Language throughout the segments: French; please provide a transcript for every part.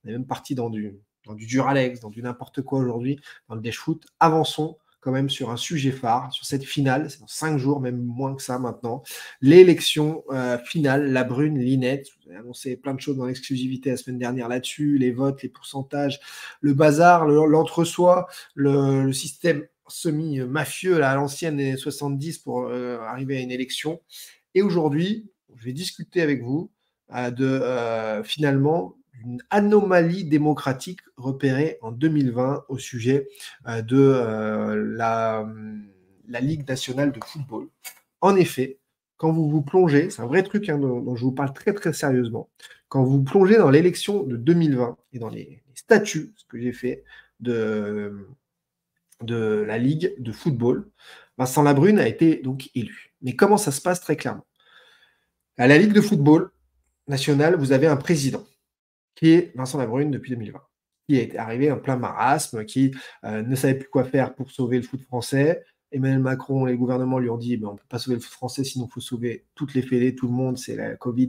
On est même parti dans du Duralex, dans du n'importe quoi aujourd'hui, dans le Dash Foot. Avançons quand même sur un sujet phare, sur cette finale, c'est dans 5 jours, même moins que ça maintenant, l'élection finale, la brune Linette. Vous avez annoncé plein de choses dans l'exclusivité la semaine dernière là-dessus, les votes, les pourcentages, le bazar, l'entre-soi, le système semi-mafieux à l'ancienne des 70 pour arriver à une élection. Et aujourd'hui, je vais discuter avec vous finalement une anomalie démocratique repérée en 2020 au sujet de la Ligue nationale de football. En effet, quand vous vous plongez, c'est un vrai truc dont je vous parle très très sérieusement, quand vous plongez dans l'élection de 2020 et dans les statuts, ce que j'ai fait de la Ligue de football, Vincent Labrune a été donc élu. Mais comment ça se passe très clairement? À la Ligue de football nationale, vous avez un président qui est Vincent Labrune depuis 2020, qui est arrivé en plein marasme, qui ne savait plus quoi faire pour sauver le foot français. Emmanuel Macron et le gouvernement lui ont dit on ne peut pas sauver le foot français, sinon il faut sauver toutes les fédés, tout le monde, c'est la Covid,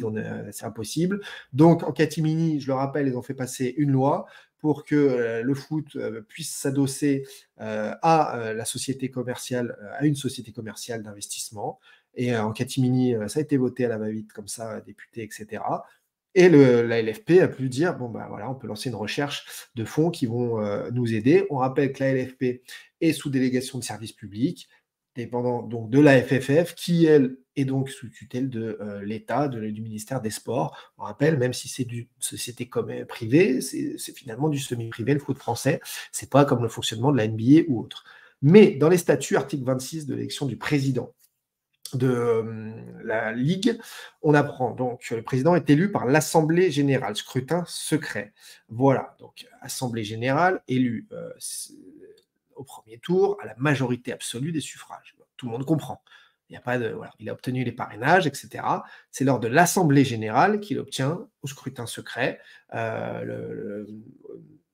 c'est impossible. Donc en catimini, je le rappelle, ils ont fait passer une loi pour que le foot puisse s'adosser à la société commerciale, à une société commerciale d'investissement. Et en catimini, ça a été voté à la va-vite, comme ça, député, etc. Et la LFP a pu dire, bon, ben voilà, on peut lancer une recherche de fonds qui vont nous aider. On rappelle que la LFP est sous délégation de services publics, dépendant donc de la FFF, qui, elle, est donc sous tutelle de l'État, du ministère des Sports. On rappelle, même si c'est du société privée, c'est finalement du semi-privé, le foot français. C'est pas comme le fonctionnement de la NBA ou autre. Mais dans les statuts, article 26 de l'élection du président de la Ligue, on apprend donc que le président est élu par l'Assemblée générale, scrutin secret. Voilà, donc Assemblée générale élue au premier tour à la majorité absolue des suffrages. Tout le monde comprend. Il n'y a pas de, voilà, il a obtenu les parrainages, etc. C'est lors de l'Assemblée générale qu'il obtient au scrutin secret.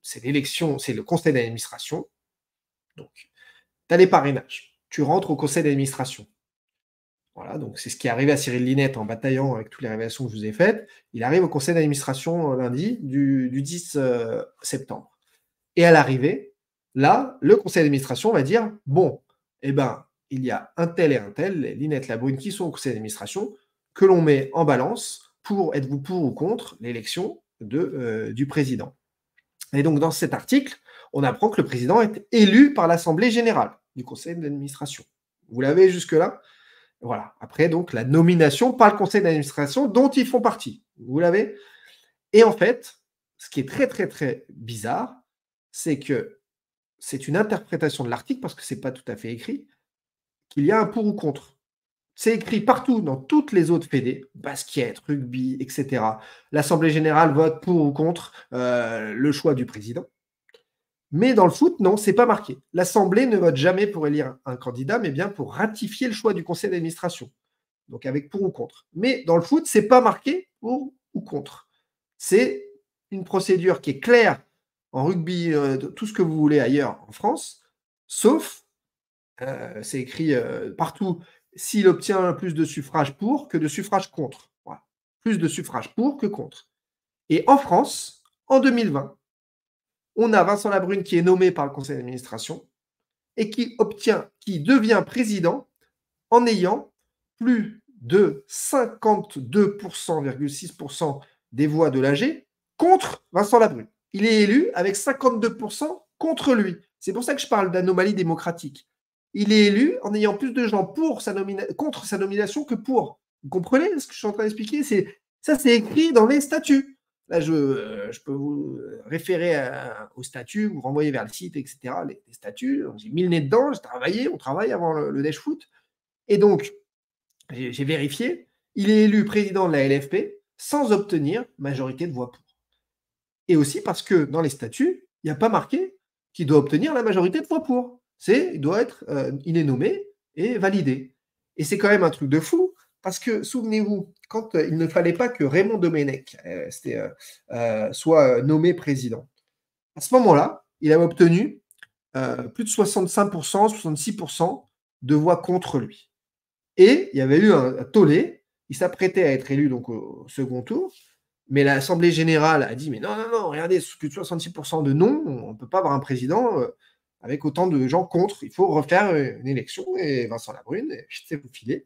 C'est l'élection, c'est le conseil d'administration. Donc, tu as les parrainages. Tu rentres au conseil d'administration. Voilà, donc c'est ce qui est arrivé à Cyril Linette en bataillant avec toutes les révélations que je vous ai faites. Il arrive au conseil d'administration lundi du 10 septembre. Et à l'arrivée, là, le conseil d'administration va dire bon, eh ben, il y a un tel et un tel, Linette Labrune, qui sont au conseil d'administration, que l'on met en balance pour êtes-vous pour ou contre l'élection du président. Et donc, dans cet article, on apprend que le président est élu par l'Assemblée générale du conseil d'administration. Vous l'avez jusque-là? Voilà. Après, donc, la nomination par le conseil d'administration dont ils font partie. Vous l'avez? Et en fait, ce qui est très, très, très bizarre, c'est que c'est une interprétation de l'article, parce que ce n'est pas tout à fait écrit, qu'il y a un pour ou contre. C'est écrit partout, dans toutes les autres fédés, basket, rugby, etc. L'Assemblée générale vote pour ou contre le choix du président. Mais dans le foot, non, c'est pas marqué. L'Assemblée ne vote jamais pour élire un candidat, mais bien pour ratifier le choix du conseil d'administration. Donc avec pour ou contre. Mais dans le foot, c'est pas marqué pour ou contre. C'est une procédure qui est claire en rugby, tout ce que vous voulez ailleurs en France, sauf, c'est écrit partout, s'il obtient plus de suffrages pour que de suffrages contre. Voilà. Plus de suffrages pour que contre. Et en France, en 2020, on a Vincent Labrune qui est nommé par le conseil d'administration et qui devient président en ayant plus de 52,6% des voix de l'AG contre Vincent Labrune. Il est élu avec 52% contre lui. C'est pour ça que je parle d'anomalie démocratique. Il est élu en ayant plus de gens contre sa nomination que pour. Vous comprenez ce que je suis en train d'expliquer? Ça, c'est écrit dans les statuts. Là, je peux vous référer aux statuts, vous renvoyer vers le site, etc. Les statuts, j'ai mis le nez dedans, on travaille avant le Dash Foot. Et donc, j'ai vérifié, il est élu président de la LFP sans obtenir majorité de voix pour. Et aussi parce que dans les statuts, il n'y a pas marqué qu'il doit obtenir la majorité de voix pour. Il est nommé et validé. Et c'est quand même un truc de fou, parce que, souvenez-vous, quand il ne fallait pas que Raymond Domenech soit nommé président, à ce moment-là, il a obtenu plus de 65%, 66% de voix contre lui. Et il y avait eu un tollé, il s'apprêtait à être élu donc au second tour, Mais l'Assemblée générale a dit: «Mais non, non, non, regardez, plus de 66% de non, on ne peut pas avoir un président, avec autant de gens contre. Il faut refaire, une élection» et Vincent Labrune, s'est faufilé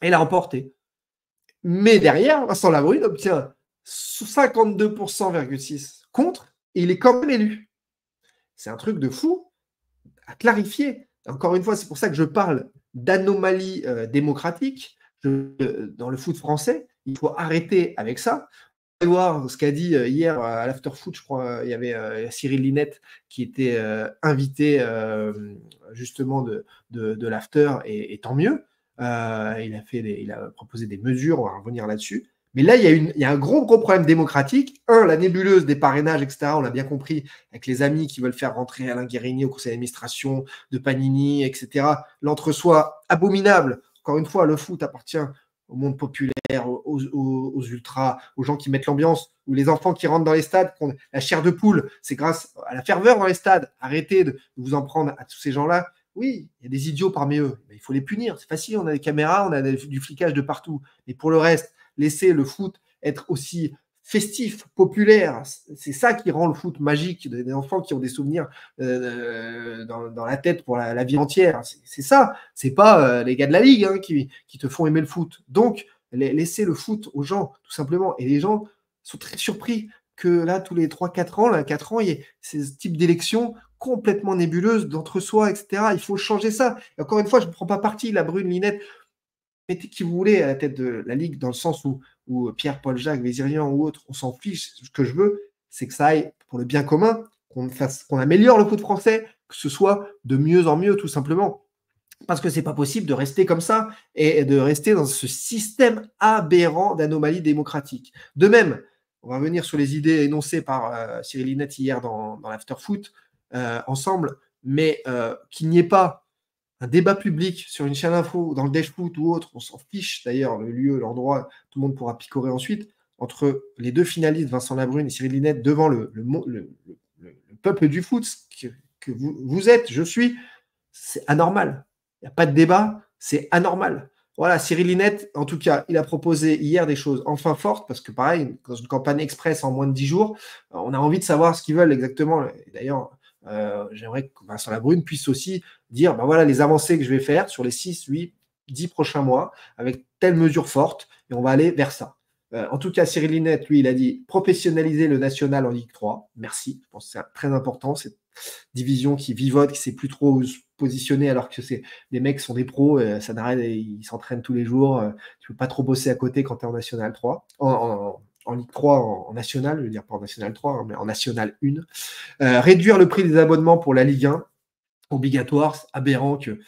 et l'a remporté. Mais derrière, Vincent Labrune obtient 52,6% contre et il est quand même élu. C'est un truc de fou à clarifier. Encore une fois, c'est pour ça que je parle d'anomalie démocratique. Dans le foot français, il faut arrêter avec ça. Vous allez voir ce qu'a dit hier à l'after-foot, je crois, il y avait Cyril Linette qui était invité justement de l'after, et tant mieux. Il a proposé des mesures, on va revenir là-dessus. Mais là, il y a un gros problème démocratique. La nébuleuse des parrainages, etc., on l'a bien compris, avec les amis qui veulent faire rentrer Alain Guérini au conseil d'administration, de Panini, etc. L'entre-soi abominable. Encore une fois, le foot appartient au monde populaire, aux ultras, aux gens qui mettent l'ambiance, ou les enfants qui rentrent dans les stades, la chair de poule, c'est grâce à la ferveur dans les stades. Arrêtez de vous en prendre à tous ces gens-là. Oui, il y a des idiots parmi eux, mais il faut les punir. C'est facile, on a des caméras, on a du flicage de partout. Mais pour le reste, laissez le foot être aussi festif, populaire. C'est ça qui rend le foot magique. Des enfants qui ont des souvenirs dans la tête pour la vie entière. C'est ça. C'est pas les gars de la Ligue qui te font aimer le foot. Donc, laissez le foot aux gens, tout simplement. Et les gens sont très surpris que là, tous les 3-4 ans, 4 ans, il y ait ces types d'élections complètement nébuleuses, d'entre-soi, etc. Il faut changer ça. Et encore une fois, je ne prends pas parti, Labrune, Linette. Mettez qui vous voulez à la tête de la Ligue, dans le sens où Pierre, Paul, Jacques, Vézirian ou autres, on s'en fiche. Ce que je veux, c'est que ça aille pour le bien commun, qu'on améliore le foot français, que ce soit de mieux en mieux, tout simplement. Parce que c'est pas possible de rester comme ça et de rester dans ce système aberrant d'anomalie démocratique. De même, on va revenir sur les idées énoncées par Cyril Linette hier dans l'after-foot ensemble, mais qu'il n'y ait pas un débat public sur une chaîne info, dans le Dash Foot ou autre, on s'en fiche d'ailleurs, le lieu, l'endroit, tout le monde pourra picorer ensuite, entre les deux finalistes, Vincent Labrune et Cyril Linette, devant le peuple du foot, que vous êtes, je suis, c'est anormal. Il n'y a pas de débat, c'est anormal. Voilà, Cyril Linette, en tout cas, il a proposé hier des choses enfin fortes, parce que pareil, dans une campagne express en moins de 10 jours, on a envie de savoir ce qu'ils veulent exactement. D'ailleurs, j'aimerais que Vincent Labrune puisse aussi dire, ben voilà les avancées que je vais faire sur les 6, 8, 10 prochains mois, avec telle mesure forte, et on va aller vers ça. En tout cas, Cyril Linette, lui, il a dit professionnaliser le national en Ligue 3. Merci, je pense que c'est très important, cette division qui vivote, qui ne sait plus trop où se positionner, alors que les mecs sont des pros, ça n'arrête, ils s'entraînent tous les jours, tu ne peux pas trop bosser à côté quand tu es en National 3, en Ligue 3, en National, je veux dire pas en National 3, hein, mais en National 1. Réduire le prix des abonnements pour la Ligue 1, obligatoire. C'est aberrant que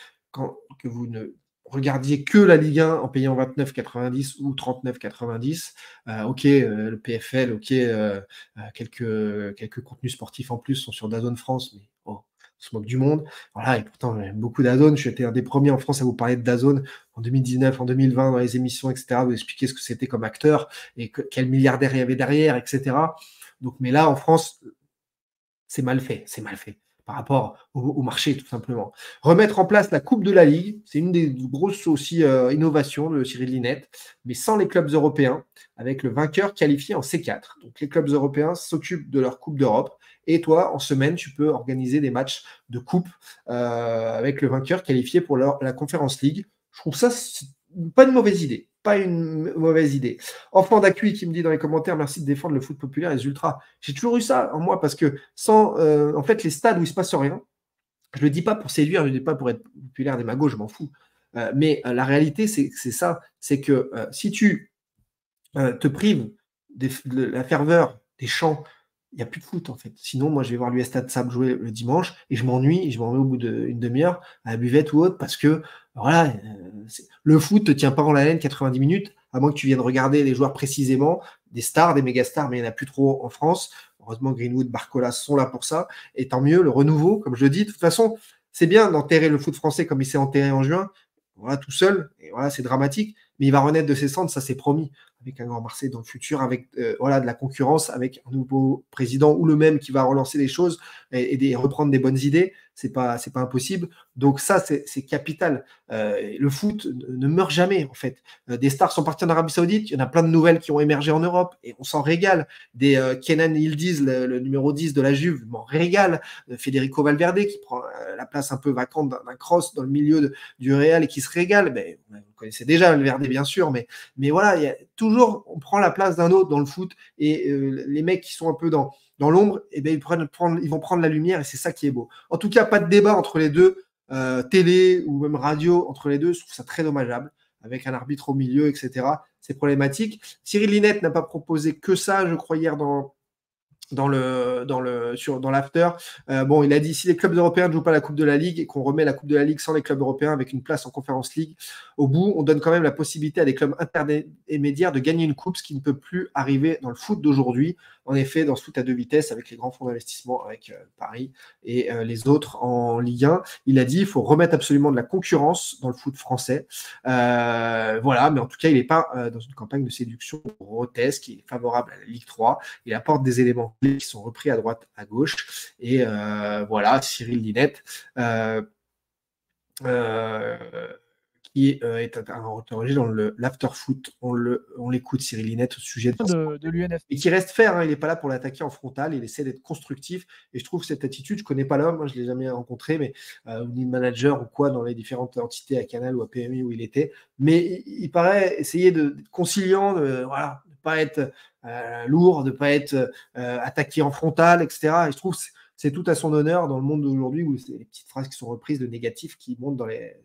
vous ne regardiez que la Ligue 1 en payant 29,90 ou 39,90. Ok, le PFL, ok, quelques contenus sportifs en plus sont sur DAZN France, mais on se moque du monde. Voilà, et pourtant, j'aime beaucoup DAZN. J'étais un des premiers en France à vous parler de DAZN en 2019, en 2020, dans les émissions, etc. Vous expliquer ce que c'était comme acteur et quel milliardaire il y avait derrière, etc. Donc, mais là, en France, c'est mal fait par rapport au marché, tout simplement. Remettre en place la Coupe de la Ligue, c'est une des grosses aussi innovations de Cyril Linette, mais sans les clubs européens, avec le vainqueur qualifié en C4. Donc les clubs européens s'occupent de leur Coupe d'Europe, et toi, en semaine, tu peux organiser des matchs de coupe avec le vainqueur qualifié pour la Conference League. Je trouve ça pas une mauvaise idée. Pas une mauvaise idée. Enfant d'Accueil qui me dit dans les commentaires, merci de défendre le foot populaire et les ultras. J'ai toujours eu ça en moi, parce que sans en fait les stades où il se passe rien, je le dis pas pour séduire, je le dis pas pour être populaire, démago, je m'en fous. Mais la réalité, c'est ça, c'est que si tu te prives de la ferveur des chants, il n'y a plus de foot en fait. Sinon, moi, je vais voir l'US Stade Sable jouer le dimanche et je m'ennuie et je m'en vais au bout d'une demi-heure à la buvette ou autre, parce que voilà, le foot ne te tient pas en haleine 90 minutes, à moins que tu viennes regarder les joueurs précisément, des stars, des méga stars, mais il n'y en a plus trop en France. Heureusement, Greenwood, Barcola sont là pour ça. Et tant mieux, le renouveau, comme je le dis. De toute façon, c'est bien d'enterrer le foot français comme il s'est enterré en juin, voilà, tout seul. Et voilà, c'est dramatique. mais il va renaître de ses cendres, ça c'est promis, avec un Grand Marseille dans le futur, avec voilà, de la concurrence, avec un nouveau président ou le même qui va relancer les choses et reprendre des bonnes idées. C'est pas impossible. Donc ça, c'est capital. Le foot ne meurt jamais, en fait. Des stars sont parties en Arabie Saoudite, il y en a plein de nouvelles qui ont émergé en Europe, et on s'en régale. Des Kenan Yildiz, le numéro 10 de la Juve, m'en régale. Federico Valverde, qui prend la place un peu vacante d'un cross dans le milieu du Real et qui se régale. Ben, vous connaissez déjà Valverde, bien sûr, mais voilà, il y a toujours, on prend la place d'un autre dans le foot, et les mecs qui sont un peu dans l'ombre, eh ben, ils vont prendre la lumière, et c'est ça qui est beau. En tout cas, pas de débat entre les deux, télé ou même radio entre les deux. Je trouve ça très dommageable, avec un arbitre au milieu, etc. C'est problématique. Cyril Linette n'a pas proposé que ça, je crois, hier dans l'after. Bon, il a dit, si les clubs européens ne jouent pas la Coupe de la Ligue et qu'on remet la Coupe de la Ligue sans les clubs européens avec une place en Conference League au bout, on donne quand même la possibilité à des clubs intermédiaires de gagner une coupe, ce qui ne peut plus arriver dans le foot d'aujourd'hui. En effet, dans ce foot à deux vitesses, avec les grands fonds d'investissement, avec Paris et les autres en Ligue 1, il a dit, il faut remettre absolument de la concurrence dans le foot français. Voilà, mais en tout cas, il n'est pas dans une campagne de séduction grotesque, il est favorable à la Ligue 3, il apporte des éléments qui sont repris à droite, à gauche, et voilà, Cyril Linette, qui est interrogé dans l'after-foot. On l'écoute, Cyril Linette, au sujet de l'UNF. Et qui reste faire, hein, il n'est pas là pour l'attaquer en frontal, il essaie d'être constructif, et je trouve cette attitude, je ne connais pas l'homme, hein, je ne l'ai jamais rencontré, mais ni le manager ou quoi, dans les différentes entités à Canal ou à PMU où il était, mais il paraît essayer d'être conciliant, voilà, de ne pas être lourd, de ne pas être attaqué en frontal, etc. Et je trouve que c'est tout à son honneur dans le monde d'aujourd'hui, où c'est les petites phrases qui sont reprises de négatifs qui montent dans les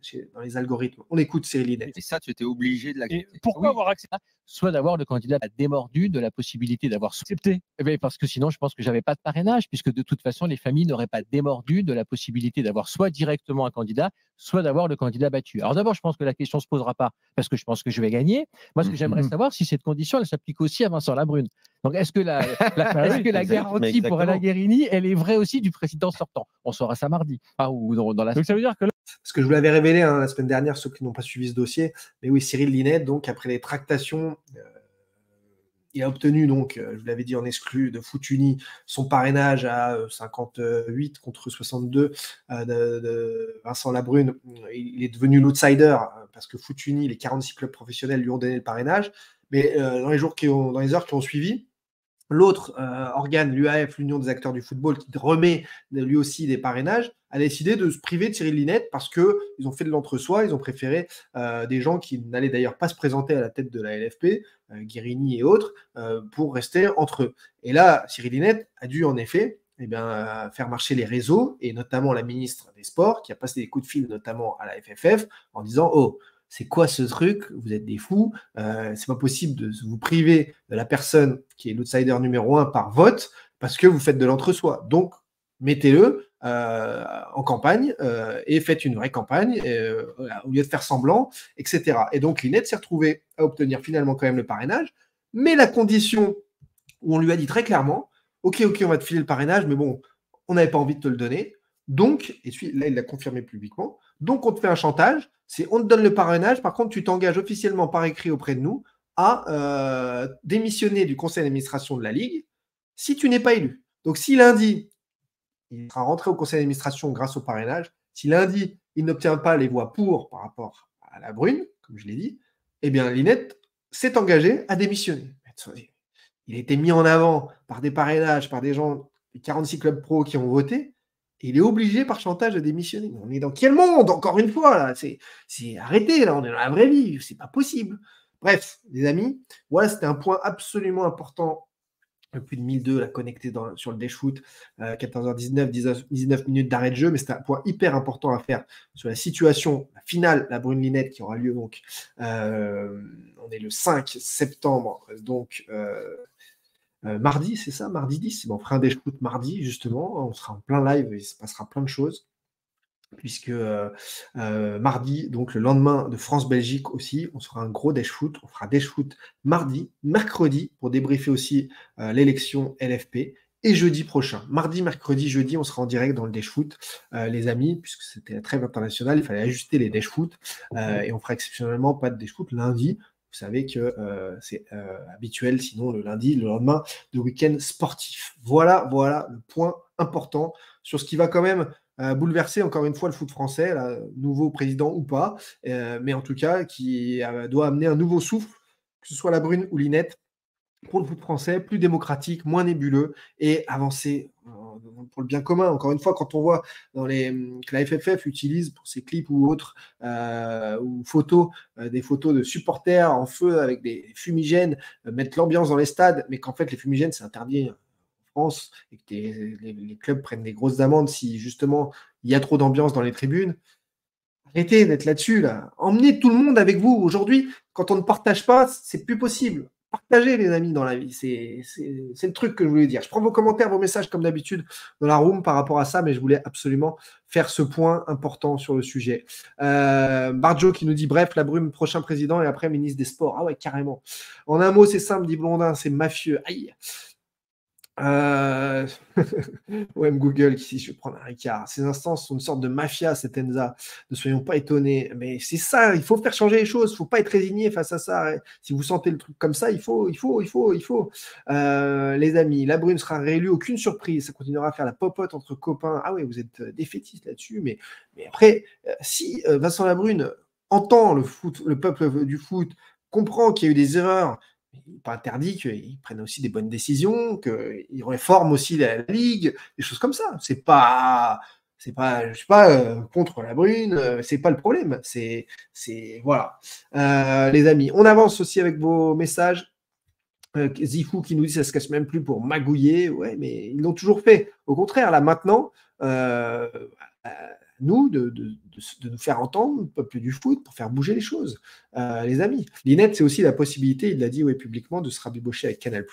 algorithmes. On écoute Cyril Linette. Et ça, tu étais obligé de l'accepter. Pourquoi avoir accepté? Soit d'avoir le candidat démordu de la possibilité d'avoir accepté. Parce que sinon, je pense que j'avais pas de parrainage, puisque de toute façon, les familles n'auraient pas démordu de la possibilité d'avoir soit directement un candidat, soit d'avoir le candidat battu. Alors d'abord, je pense que la question se posera pas, parce que je pense que je vais gagner. Moi, ce que j'aimerais savoir, si cette condition, elle s'applique aussi à Vincent Labrune. Donc, est-ce que la garantie pour Alain Guérini, elle est vraie aussi du président sortant? On saura ça mardi. Ou dans la... Donc, ça veut dire que là... Parce que je vous l'avais révélé la semaine dernière, ceux qui n'ont pas suivi ce dossier. Mais oui, Cyril Linette, donc, après les tractations, il a obtenu, donc, je vous l'avais dit en exclu, de Foot Uni, son parrainage à 58 contre 62 de Vincent Labrune. Il est devenu l'outsider, parce que Foot Uni, les 46 clubs professionnels lui ont donné le parrainage. Mais dans les heures qui ont suivi, l'autre organe, l'UAF, l'Union des acteurs du football, qui remet lui aussi des parrainages, a décidé de se priver de Cyril Linette parce qu'ils ont fait de l'entre-soi, ils ont préféré des gens qui n'allaient d'ailleurs pas se présenter à la tête de la LFP, Guérini et autres, pour rester entre eux. Et là, Cyril Linette a dû en effet faire marcher les réseaux, et notamment la ministre des Sports, qui a passé des coups de fil notamment à la FFF, en disant « Oh, c'est quoi ce truc? Vous êtes des fous, c'est pas possible de vous priver de la personne qui est l'outsider numéro 1 par vote, parce que vous faites de l'entre-soi. Donc, mettez-le en campagne et faites une vraie campagne au lieu de faire semblant, etc. » Et donc, Linette s'est retrouvé à obtenir finalement quand même le parrainage, mais la condition où on lui a dit très clairement « Ok, on va te filer le parrainage, mais bon, on n'avait pas envie de te le donner. » Donc, et là, il l'a confirmé publiquement, donc on te fait un chantage, c'est on te donne le parrainage, par contre, tu t'engages officiellement par écrit auprès de nous à démissionner du conseil d'administration de la Ligue si tu n'es pas élu. Donc, si lundi, il sera rentré au conseil d'administration grâce au parrainage, si lundi, il n'obtient pas les voix pour par rapport à Labrune, comme je l'ai dit, eh bien, Linette s'est engagé à démissionner. Il a été mis en avant par des parrainages, par des gens, les 46 clubs pro qui ont voté, et il est obligé par chantage de démissionner. On est dans quel monde, encore une fois, là? C'est arrêté, là, on est dans la vraie vie, c'est pas possible. Bref, les amis, voilà, c'était un point absolument important. Plus de 1002 là, connecté sur le Dash Foot, 14h19, 19 minutes d'arrêt de jeu, mais c'était un point hyper important à faire sur la situation, la finale, la Brune Linette qui aura lieu donc, on est le 5 septembre, donc mardi, c'est ça, mardi 10, bon, on fera un Dash Foot mardi justement, on sera en plein live, il se passera plein de choses. Puisque mardi, donc le lendemain de France-Belgique aussi, on sera un gros Dash Foot. On fera Dash Foot mardi, mercredi, pour débriefer aussi l'élection LFP. et jeudi prochain. Mardi, mercredi, jeudi, on sera en direct dans le Dash Foot, les amis, puisque c'était la trêve internationale, il fallait ajuster les Dash Foot, et on fera exceptionnellement pas de Dash Foot lundi. Vous savez que c'est habituel, sinon le lundi, le lendemain de week-end sportif. Voilà le point important sur ce qui va quand même bouleverser encore une fois le foot français, là, nouveau président ou pas, mais en tout cas qui doit amener un nouveau souffle, que ce soit la Brune ou Linette, pour le foot français, plus démocratique, moins nébuleux et avancer pour le bien commun. Encore une fois, quand on voit que la FFF utilise pour ses clips ou autres ou photos, des photos de supporters en feu avec des fumigènes, mettre l'ambiance dans les stades, mais qu'en fait les fumigènes c'est interdit en France et que les clubs prennent des grosses amendes si justement il y a trop d'ambiance dans les tribunes. Arrêtez d'être là-dessus, là. Emmenez tout le monde avec vous. Aujourd'hui, quand on ne partage pas, c'est plus possible. Partagez, les amis, dans la vie. C'est le truc que je voulais dire. Je prends vos commentaires, vos messages, comme d'habitude, dans la room par rapport à ça, mais je voulais absolument faire ce point important sur le sujet. Barjo qui nous dit, bref, la Brume, prochain président et après ministre des Sports. Ah ouais, carrément. En un mot, c'est simple, dit Blondin, c'est mafieux. Aïe. Ouais, Google, ici, je vais prendre un Ricard. Ces instances sont une sorte de mafia, cette ENSA. Ne soyons pas étonnés. Mais c'est ça, il faut faire changer les choses. Il ne faut pas être résigné face à ça. Si vous sentez le truc comme ça, il faut. Les amis, la Brune sera réélue, aucune surprise. Ça continuera à faire la popote entre copains. Ah oui, vous êtes défaitistes là-dessus. Mais après, si Vincent Labrune entend le peuple du foot, comprend qu'il y a eu des erreurs, il n'est pas interdit qu'ils prennent aussi des bonnes décisions, qu'ils réforment aussi la ligue, des choses comme ça. C'est pas, je suis pas contre la Brune, c'est pas le problème. Voilà. Les amis, on avance aussi avec vos messages. Zifou qui nous dit ça se casse même plus pour magouiller. Ouais, mais ils l'ont toujours fait. Au contraire, là maintenant, nous de nous faire entendre, le peuple du foot, pour faire bouger les choses, les amis. Linette, c'est aussi la possibilité, il l'a dit publiquement, de se rabibocher avec Canal+,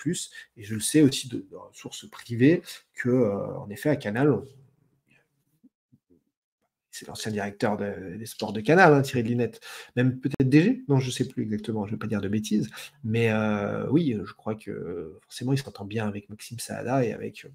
et je le sais aussi de sources privées, que en effet, à Canal, c'est l'ancien directeur des sports de Canal, hein, Thierry de Linette, même peut-être DG, non, je ne sais plus exactement, je ne vais pas dire de bêtises, mais oui, je crois que forcément, il s'entend bien avec Maxime Saada et avec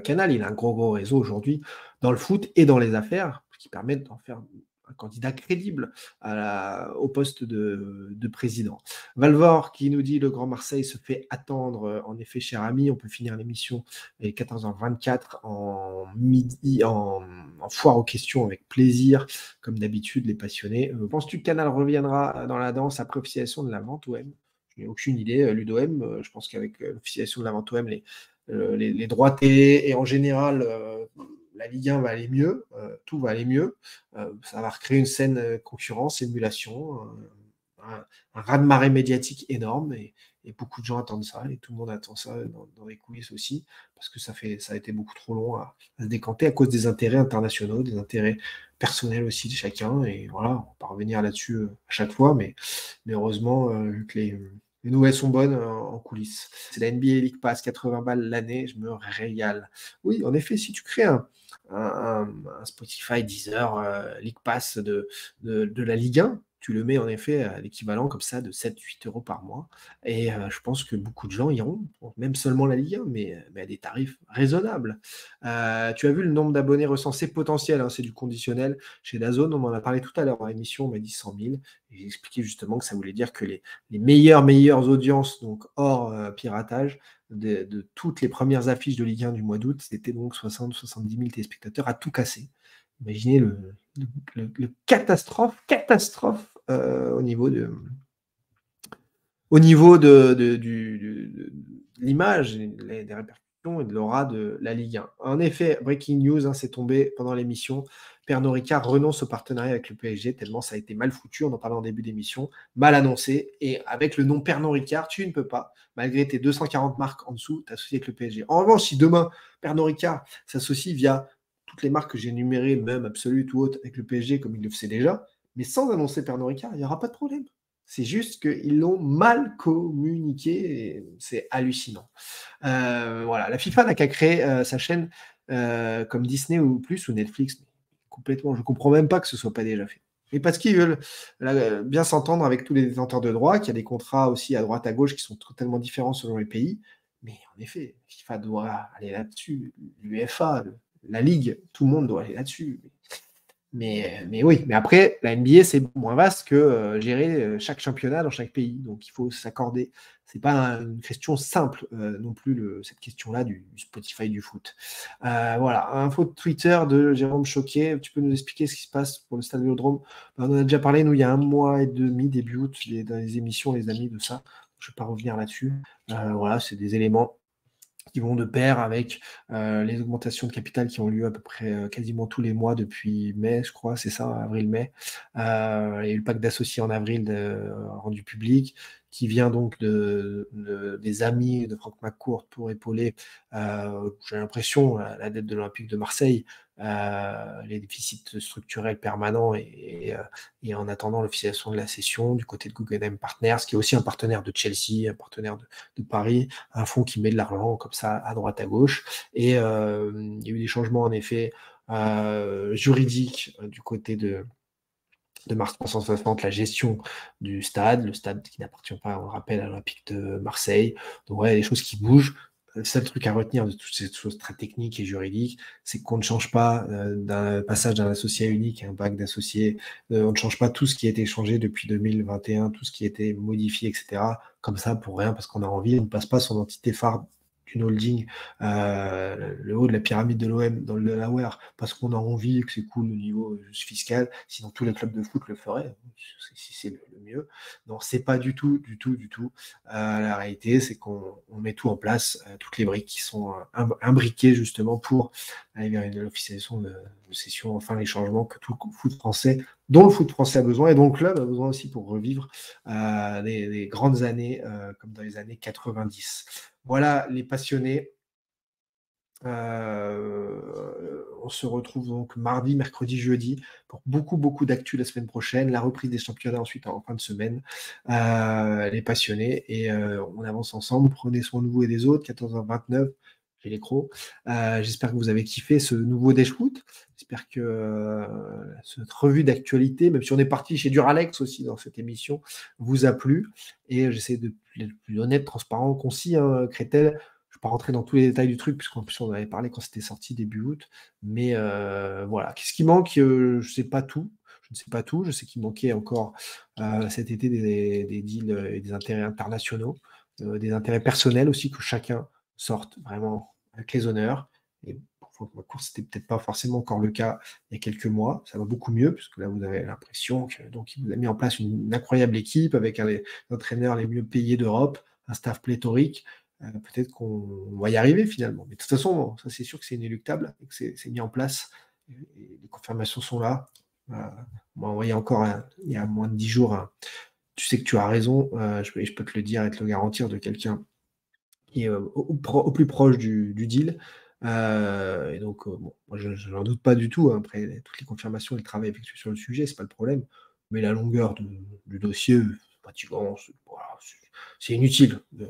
Canal. Il a un gros réseau aujourd'hui dans le foot et dans les affaires qui permettent d'en faire un candidat crédible au poste de président. Valvor qui nous dit le Grand Marseille se fait attendre. En effet, cher ami, on peut finir l'émission à 14h24 en foire aux questions avec plaisir, comme d'habitude, les passionnés. Penses-tu que Canal reviendra dans la danse après officialisation de la vente OM? Je n'ai aucune idée. Ludom, je pense qu'avec l'officialisation de la vente OM, les droits télé et en général la Ligue 1 va aller mieux, tout va aller mieux, ça va recréer une saine concurrence, émulation, un raz-de-marée médiatique énorme et beaucoup de gens attendent ça et tout le monde attend ça dans les coulisses aussi parce que ça a été beaucoup trop long à se décanter à cause des intérêts internationaux, des intérêts personnels aussi de chacun et voilà, on va pas revenir là-dessus à chaque fois mais heureusement que les nouvelles sont bonnes en coulisses. C'est la NBA League Pass, 80 balles l'année, je me régale. Oui, en effet, si tu crées un Spotify, Deezer, League Pass de la Ligue 1, tu le mets en effet à l'équivalent comme ça de 7-8 euros par mois. Et je pense que beaucoup de gens iront, même seulement la Ligue 1, mais à des tarifs raisonnables. Tu as vu le nombre d'abonnés recensés potentiels, hein, c'est du conditionnel. Chez DAZN, on en a parlé tout à l'heure dans l'émission, on m'a dit 100 000. Et j'ai expliqué justement que ça voulait dire que les meilleures audiences, donc hors piratage, de toutes les premières affiches de Ligue 1 du mois d'août, c'était donc 60-70 000 téléspectateurs à tout casser. Imaginez le catastrophe au niveau de l'image, des répercussions et de l'aura de la Ligue 1. En effet, breaking news, hein, c'est tombé pendant l'émission. Pernod Ricard renonce au partenariat avec le PSG, tellement ça a été mal foutu, on en parlait en début d'émission, mal annoncé, et avec le nom Pernod Ricard, tu ne peux pas, malgré tes 240 marques en dessous, t'associer avec le PSG. En revanche, si demain, Pernod Ricard s'associe via toutes les marques que j'ai énumérées, même Absolute ou autres, avec le PSG, comme il le faisait déjà, mais sans annoncer Pernod Ricard, il n'y aura pas de problème. C'est juste qu'ils l'ont mal communiqué et c'est hallucinant. Voilà, la FIFA n'a qu'à créer sa chaîne comme Disney ou plus ou Netflix. Complètement, je ne comprends même pas que ce ne soit pas déjà fait. Mais parce qu'ils veulent bien s'entendre avec tous les détenteurs de droits, qu'il y a des contrats aussi à droite à gauche qui sont totalement différents selon les pays. Mais en effet, FIFA doit aller là-dessus, l'UEFA, la Ligue, tout le monde doit aller là-dessus. Mais oui, mais après, la NBA, c'est moins vaste que gérer chaque championnat dans chaque pays. Donc, il faut s'accorder. C'est pas une question simple non plus, cette question-là du Spotify du foot. Voilà, info de Twitter de Jérôme Choquet. Tu peux nous expliquer ce qui se passe pour le Stade Vélodrome? On en a déjà parlé, nous, il y a 1 mois et demi, début août, dans les émissions, les amis, de ça. Je ne vais pas revenir là-dessus. Voilà, c'est des éléments qui vont de pair avec les augmentations de capital qui ont lieu à peu près quasiment tous les mois depuis mai, je crois, c'est ça, avril-mai. Il y a eu le pacte d'associés en avril rendu public, qui vient donc des amis de Franck McCourt pour épauler, j'ai l'impression, la dette de l'Olympique de Marseille, les déficits structurels permanents et en attendant l'officialisation de la cession du côté de Guggenheim Partners, qui est aussi un partenaire de Chelsea, un partenaire de Paris, un fonds qui met de l'argent comme ça à droite à gauche. Et il y a eu des changements en effet juridiques du côté de Mars 360, la gestion du stade, le stade qui n'appartient pas, on le rappelle, à l'Olympique de Marseille. Donc ouais, il y a des choses qui bougent. Le seul truc à retenir de toutes ces choses très techniques et juridiques, c'est qu'on ne change pas d'un passage d'un associé unique à un pacte d'associés. On ne change pas tout ce qui a été changé depuis 2021, tout ce qui a été modifié, etc. Comme ça, pour rien, parce qu'on a envie. On ne passe pas son entité phare d'une holding, le haut de la pyramide de l'OM dans le Delaware, parce qu'on a envie que c'est cool au niveau fiscal, sinon tous les clubs de foot le feraient, si c'est le mieux. Non, c'est pas du tout. La réalité, c'est qu'on met tout en place, toutes les briques qui sont imbriquées justement pour aller vers une officialisation de cession, enfin les changements que tout le foot français, dont le foot français a besoin et dont le club a besoin aussi pour revivre des grandes années comme dans les années 90. Voilà les passionnés. On se retrouve donc mardi, mercredi, jeudi pour beaucoup d'actu la semaine prochaine. La reprise des championnats ensuite en fin de semaine. Les passionnés et on avance ensemble. Prenez soin de vous et des autres. 14h29. J'ai les crocs. J'espère que vous avez kiffé ce nouveau Dash Foot. J'espère que cette revue d'actualité, même si on est parti chez Duralex aussi dans cette émission, vous a plu. Et j'essaie d'être le plus honnête, transparent, concis, hein, Crétel. Je ne vais pas rentrer dans tous les détails du truc, puisqu'en plus on en avait parlé quand c'était sorti début août. Mais voilà. Qu'est-ce qui manque? Je ne sais pas tout. Je ne sais pas tout. Je sais qu'il manquait encore cet été des deals et des intérêts internationaux, des intérêts personnels aussi, que chacun sorte vraiment avec les honneurs. Et pour ma course, c'était peut-être pas forcément encore le cas il y a quelques mois. Ça va beaucoup mieux, puisque là, vous avez l'impression qu'il vous a mis en place une incroyable équipe avec un des entraîneurs les mieux payés d'Europe, un staff pléthorique. Peut-être qu'on va y arriver finalement. Mais de toute façon, ça c'est sûr que c'est inéluctable et que c'est mis en place. Et les confirmations sont là. On m'a envoyé encore il y a moins de 10 jours. Tu sais que tu as raison. Je peux te le dire et te le garantir de quelqu'un qui est au plus proche du deal. Et donc, bon, moi, je n'en doute pas du tout. Hein. Après, toutes les confirmations et le travail effectué sur le sujet, c'est pas le problème. Mais la longueur du dossier, fatigant, voilà, c'est inutile de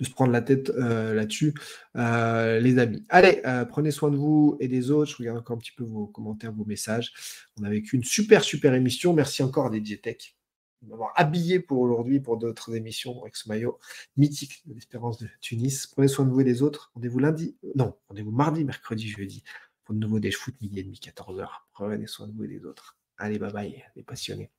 se prendre la tête là-dessus, les amis. Allez, prenez soin de vous et des autres. Je regarde encore un petit peu vos commentaires, vos messages. On a vécu une super émission. Merci encore à DJ Tech de m'avoir habillé pour aujourd'hui, pour d'autres émissions avec ce maillot mythique de l'Espérance de Tunis. Prenez soin de vous et des autres. Rendez-vous mardi, mercredi, jeudi pour de nouveau Dash Foot, midi et demi, 14h. Prenez soin de vous et des autres. Allez, bye bye, les passionnés.